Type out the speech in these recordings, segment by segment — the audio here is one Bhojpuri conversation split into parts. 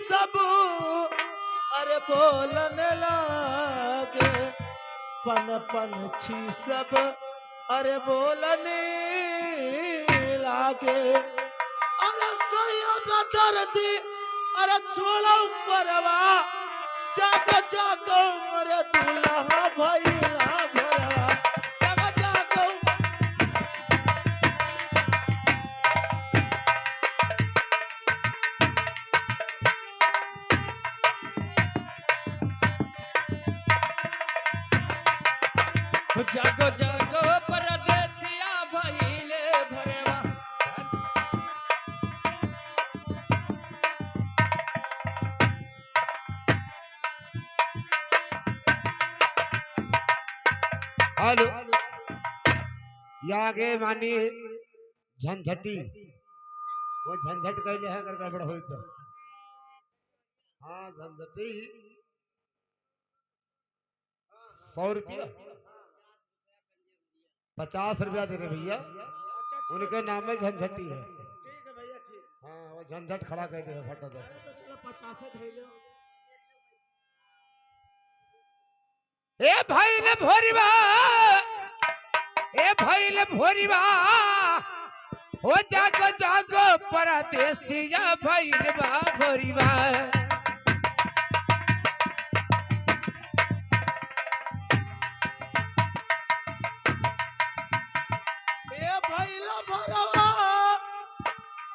सब अरे बोलने लागे पन पंछी सब अरे बोलने लागे अरे सैयद दर्दी अरे छोड़ो परवा जागो जागो मरे दूल्हा भैया भरवा जागो जागो जागो जागो परदेसिया भइले भरवा हेलो आगे मानी झंझटी वो झंझट कैले है अगर गड़बड़ हो तो हाँ झंझटी 100 रुपया 50 रुपया दे रहे भैया उनके नाम में झंझटी है। ठीक है भैया ठीक। हाँ वो झंझट खड़ा कर दे फटा दे तो चलो 50 धैले ए भाई ले भोरीबा ए भाई ले भोरीबा हो जागो जागो परदेसिया भाई ले बा भोरीबा ए भैला भरवा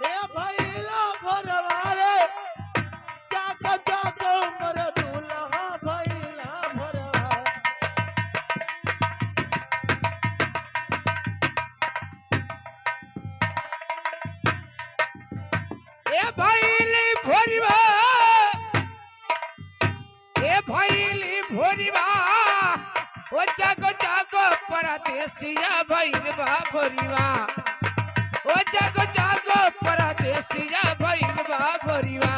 ए भैला भरवा रे जागो जागो मर दूल्हा भैला भरवा ए भैली भोरीबा ए भैली भोरीबा ओ जागो जागो परदेसिया भैलबा भोरीबा ओ जागो जागो परदेसिया भैलबा भोरीबा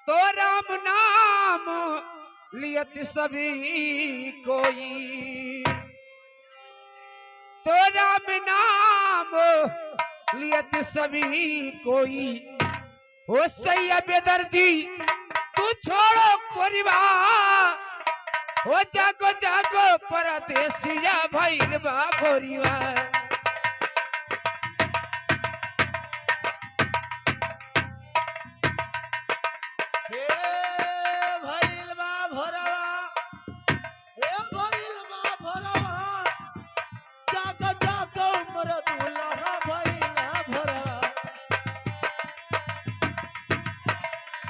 तो राम नाम लियत सभी कोई तो राम नाम लियत सभी कोई हो सैया बेदर्दी तू छोड़ो कोरिबा हो जागो जागो परदेसिया भैलबा भोरीबा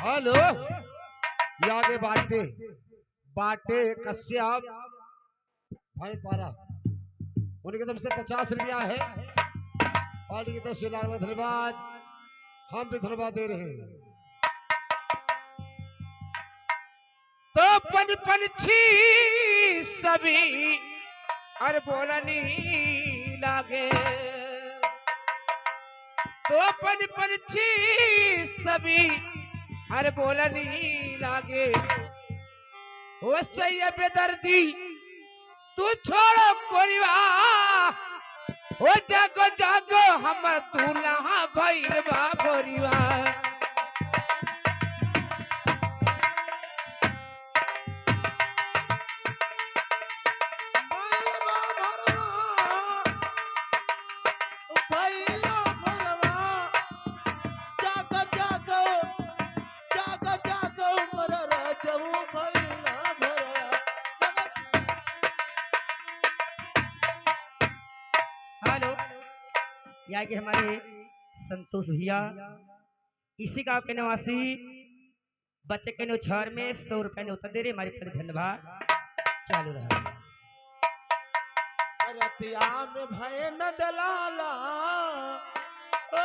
हेलो ये आगे बाटे बाटे कश्यप भाई पारा उनकी तरफ से 50 रुपया है पार्टी की तरफ से लाख धन्यवाद हम भी धन्यवाद दे रहे हैं। तो पन पंछी सभी अरे बोलनी लागे तो पन पंछी सभी अरे बोलनी लागे वो सैया बेदर्दी तू छोड़ो कोरिबा हो जागो जागो हमर दूल्हा भैलबा भोरीबा हेलो यहाँ के हमारे संतोष भैया इसी गांव के निवासी बच्चे के न्यौछावर में 100 रुपए ने उतर दे रहे हमारे फिर धन्यवाद चालू रहा। रतिया में भय न दलाला ओ